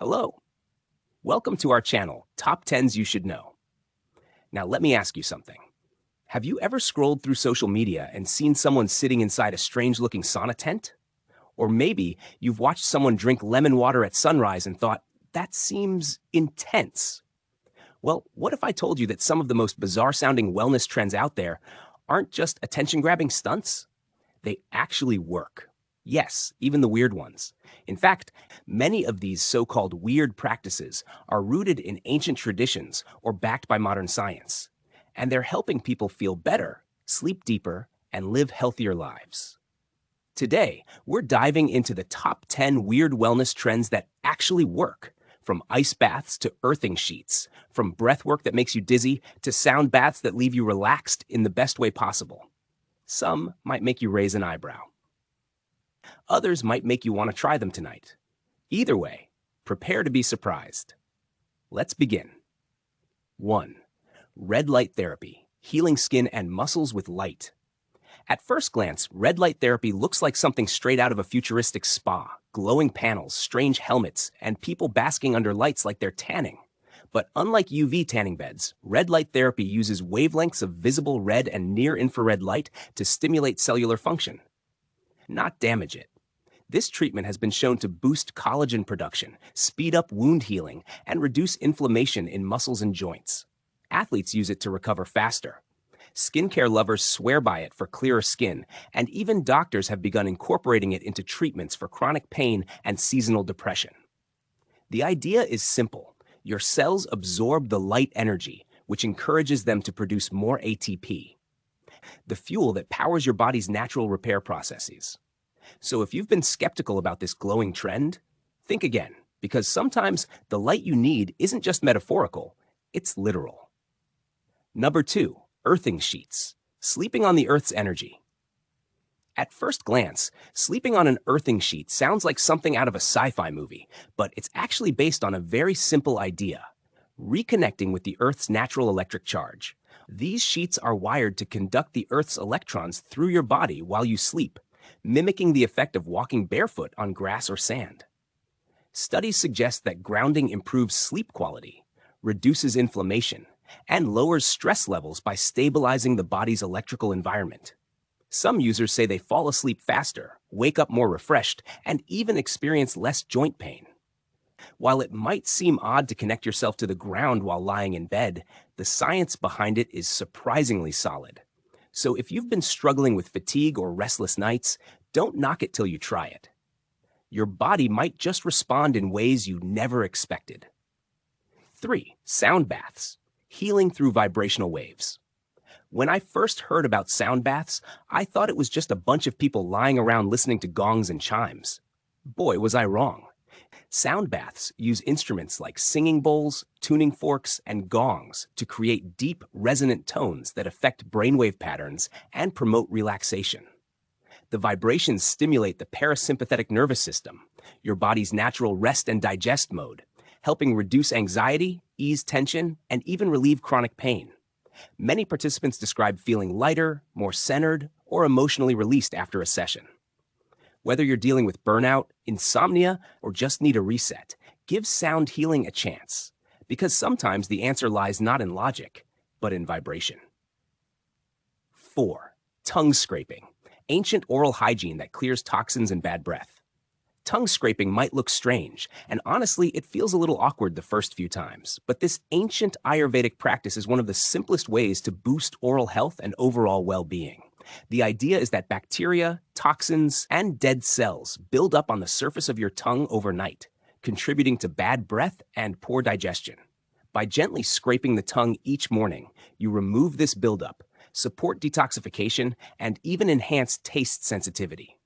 Hello. Welcome to our channel, Top 10s You Should Know. Now, let me ask you something. Have you ever scrolled through social media and seen someone sitting inside a strange-looking sauna tent? Or maybe you've watched someone drink lemon water at sunrise and thought, that seems intense. Well, what if I told you that some of the most bizarre-sounding wellness trends out there aren't just attention-grabbing stunts? They actually work. Yes, even the weird ones. In fact, many of these so-called weird practices are rooted in ancient traditions or backed by modern science. And they're helping people feel better, sleep deeper, and live healthier lives. Today, we're diving into the top 10 weird wellness trends that actually work. From ice baths to earthing sheets, from breath work that makes you dizzy to sound baths that leave you relaxed in the best way possible. Some might make you raise an eyebrow. Others might make you want to try them tonight. Either way, prepare to be surprised. Let's begin. 1. Red light therapy, healing skin and muscles with light. At first glance, red light therapy looks like something straight out of a futuristic spa, glowing panels, strange helmets, and people basking under lights like they're tanning. But unlike UV tanning beds, red light therapy uses wavelengths of visible red and near-infrared light to stimulate cellular function, not damage it. This treatment has been shown to boost collagen production, speed up wound healing, and reduce inflammation in muscles and joints. Athletes use it to recover faster. Skincare lovers swear by it for clearer skin, and even doctors have begun incorporating it into treatments for chronic pain and seasonal depression. The idea is simple. Your cells absorb the light energy, which encourages them to produce more ATP, the fuel that powers your body's natural repair processes. So if you've been skeptical about this glowing trend, think again, because sometimes the light you need isn't just metaphorical, it's literal. Number 2, earthing sheets, sleeping on the Earth's energy. At first glance, sleeping on an earthing sheet sounds like something out of a sci-fi movie, but it's actually based on a very simple idea: reconnecting with the Earth's natural electric charge. These sheets are wired to conduct the Earth's electrons through your body while you sleep, mimicking the effect of walking barefoot on grass or sand. Studies suggest that grounding improves sleep quality, reduces inflammation, and lowers stress levels by stabilizing the body's electrical environment. Some users say they fall asleep faster, wake up more refreshed, and even experience less joint pain. While it might seem odd to connect yourself to the ground while lying in bed, the science behind it is surprisingly solid. So if you've been struggling with fatigue or restless nights, don't knock it till you try it. Your body might just respond in ways you never expected. 3. Sound baths, healing through vibrational waves. When I first heard about sound baths, I thought it was just a bunch of people lying around listening to gongs and chimes. Boy, was I wrong. Sound baths use instruments like singing bowls, tuning forks, and gongs to create deep, resonant tones that affect brainwave patterns and promote relaxation. The vibrations stimulate the parasympathetic nervous system, your body's natural rest and digest mode, helping reduce anxiety, ease tension, and even relieve chronic pain. Many participants describe feeling lighter, more centered, or emotionally released after a session. Whether you're dealing with burnout, insomnia, or just need a reset, give sound healing a chance, because sometimes the answer lies not in logic, but in vibration. 4. Tongue scraping, ancient oral hygiene that clears toxins and bad breath. Tongue scraping might look strange, and honestly, it feels a little awkward the first few times, but this ancient Ayurvedic practice is one of the simplest ways to boost oral health and overall well-being. The idea is that bacteria, toxins, and dead cells build up on the surface of your tongue overnight, contributing to bad breath and poor digestion. By gently scraping the tongue each morning, you remove this buildup, support detoxification, and even enhance taste sensitivity.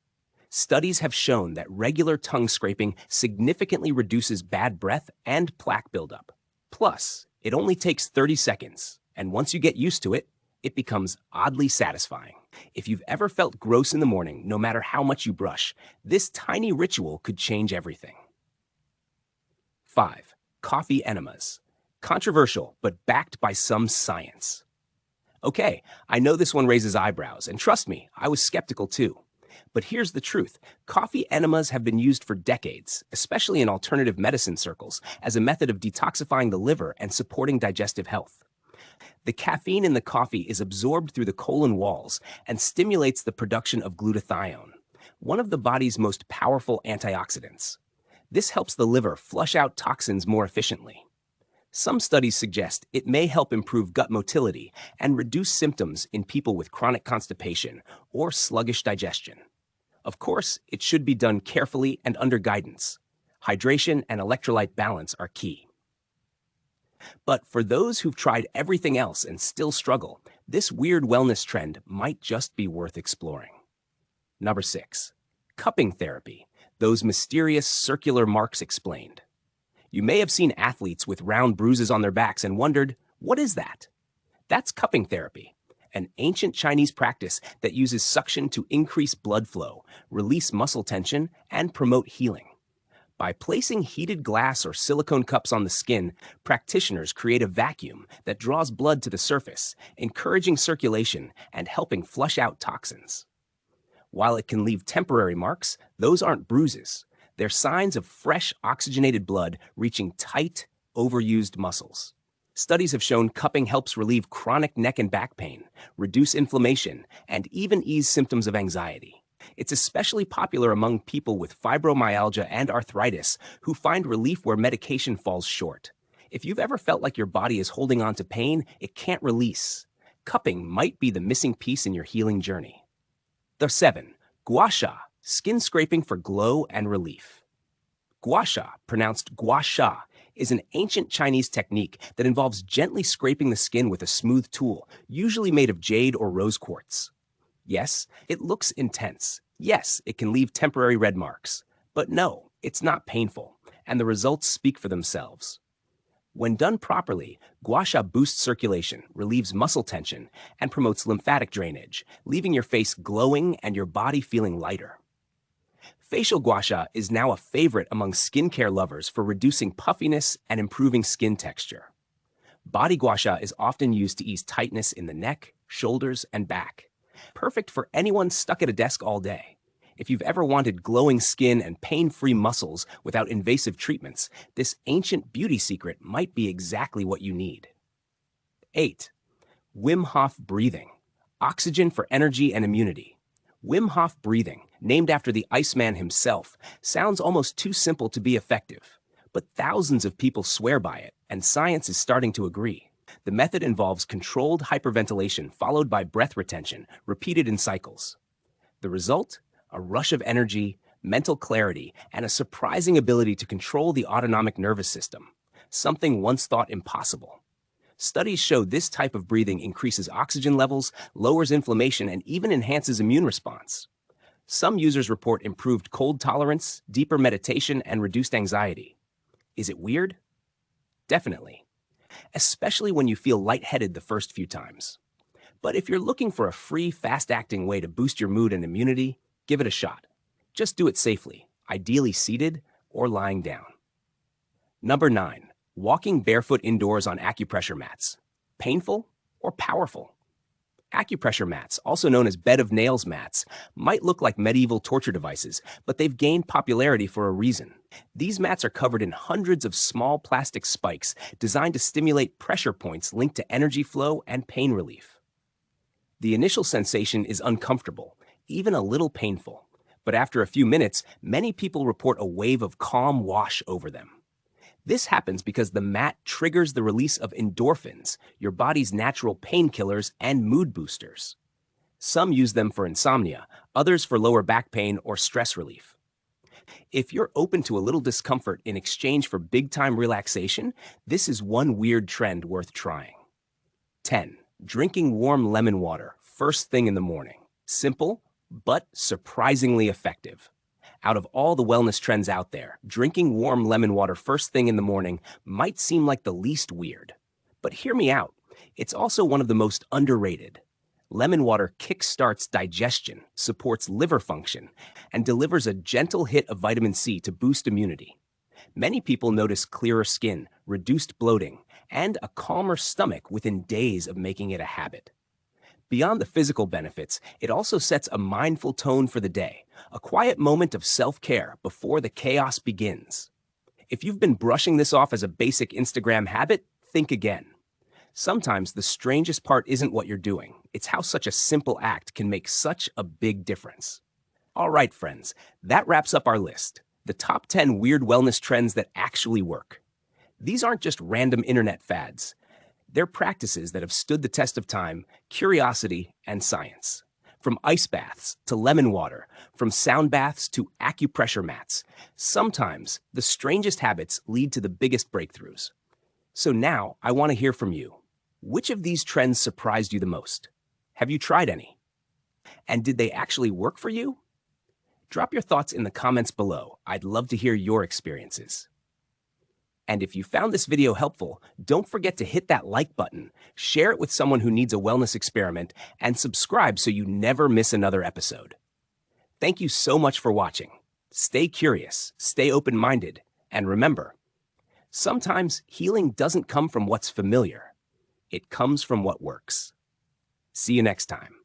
Studies have shown that regular tongue scraping significantly reduces bad breath and plaque buildup. Plus, it only takes 30 seconds, and once you get used to it, it becomes oddly satisfying. If you've ever felt gross in the morning, no matter how much you brush, this tiny ritual could change everything. 5. Coffee enemas. Controversial, but backed by some science. Okay, I know this one raises eyebrows, and trust me, I was skeptical too. But here's the truth. Coffee enemas have been used for decades, especially in alternative medicine circles, as a method of detoxifying the liver and supporting digestive health. The caffeine in the coffee is absorbed through the colon walls and stimulates the production of glutathione, one of the body's most powerful antioxidants. This helps the liver flush out toxins more efficiently. Some studies suggest it may help improve gut motility and reduce symptoms in people with chronic constipation or sluggish digestion. Of course, it should be done carefully and under guidance. Hydration and electrolyte balance are key. But for those who've tried everything else and still struggle, this weird wellness trend might just be worth exploring. Number 6. Cupping therapy, those mysterious circular marks explained. You may have seen athletes with round bruises on their backs and wondered, what is that? That's cupping therapy, an ancient Chinese practice that uses suction to increase blood flow, release muscle tension, and promote healing. By placing heated glass or silicone cups on the skin, practitioners create a vacuum that draws blood to the surface, encouraging circulation and helping flush out toxins. While it can leave temporary marks, those aren't bruises. They're signs of fresh, oxygenated blood reaching tight, overused muscles. Studies have shown cupping helps relieve chronic neck and back pain, reduce inflammation, and even ease symptoms of anxiety. It's especially popular among people with fibromyalgia and arthritis who find relief where medication falls short. If you've ever felt like your body is holding on to pain it can't release, cupping might be the missing piece in your healing journey. The 7. Gouacha, skin scraping for glow and relief. Gouacha, pronounced Gouacha, is an ancient Chinese technique that involves gently scraping the skin with a smooth tool, usually made of jade or rose quartz. Yes, it looks intense. Yes, it can leave temporary red marks. But no, it's not painful, and the results speak for themselves. When done properly, gouacha boosts circulation, relieves muscle tension, and promotes lymphatic drainage, leaving your face glowing and your body feeling lighter. Facial gouacha is now a favorite among skincare lovers for reducing puffiness and improving skin texture. Body gouacha is often used to ease tightness in the neck, shoulders, and back. Perfect for anyone stuck at a desk all day. If you've ever wanted glowing skin and pain-free muscles without invasive treatments, this ancient beauty secret might be exactly what you need. 8. Wim Hof Breathing, oxygen for energy and immunity. Wim Hof Breathing, named after the Iceman himself, sounds almost too simple to be effective. But thousands of people swear by it, and science is starting to agree. The method involves controlled hyperventilation followed by breath retention, repeated in cycles. The result? A rush of energy, mental clarity, and a surprising ability to control the autonomic nervous system, something once thought impossible. Studies show this type of breathing increases oxygen levels, lowers inflammation, and even enhances immune response. Some users report improved cold tolerance, deeper meditation, and reduced anxiety. Is it weird? Definitely. Especially when you feel lightheaded the first few times. But if you're looking for a free, fast-acting way to boost your mood and immunity, give it a shot. Just do it safely, ideally seated or lying down. Number 9. Walking barefoot indoors on acupressure mats. Painful or powerful? Acupressure mats, also known as bed of nails mats, might look like medieval torture devices, but they've gained popularity for a reason. These mats are covered in hundreds of small plastic spikes designed to stimulate pressure points linked to energy flow and pain relief. The initial sensation is uncomfortable, even a little painful, but after a few minutes, many people report a wave of calm wash over them. This happens because the mat triggers the release of endorphins, your body's natural painkillers and mood boosters. Some use them for insomnia, others for lower back pain or stress relief. If you're open to a little discomfort in exchange for big-time relaxation, this is one weird trend worth trying. 10. Drinking warm lemon water first thing in the morning. Simple, but surprisingly effective. Out of all the wellness trends out there, drinking warm lemon water first thing in the morning might seem like the least weird. But hear me out, it's also one of the most underrated. Lemon water kickstarts digestion, supports liver function, and delivers a gentle hit of vitamin C to boost immunity. Many people notice clearer skin, reduced bloating, and a calmer stomach within days of making it a habit. Beyond the physical benefits, it also sets a mindful tone for the day, a quiet moment of self-care before the chaos begins. If you've been brushing this off as a basic Instagram habit, think again. Sometimes the strangest part isn't what you're doing, it's how such a simple act can make such a big difference. All right, friends, that wraps up our list. The top 10 weird wellness trends that actually work. These aren't just random internet fads. They're practices that have stood the test of time, curiosity, and science. From ice baths to lemon water, from sound baths to acupressure mats, sometimes the strangest habits lead to the biggest breakthroughs. So now I want to hear from you. Which of these trends surprised you the most? Have you tried any? And did they actually work for you? Drop your thoughts in the comments below. I'd love to hear your experiences. And if you found this video helpful, don't forget to hit that like button, share it with someone who needs a wellness experiment, and subscribe so you never miss another episode. Thank you so much for watching. Stay curious, stay open-minded, and remember, sometimes healing doesn't come from what's familiar. It comes from what works. See you next time.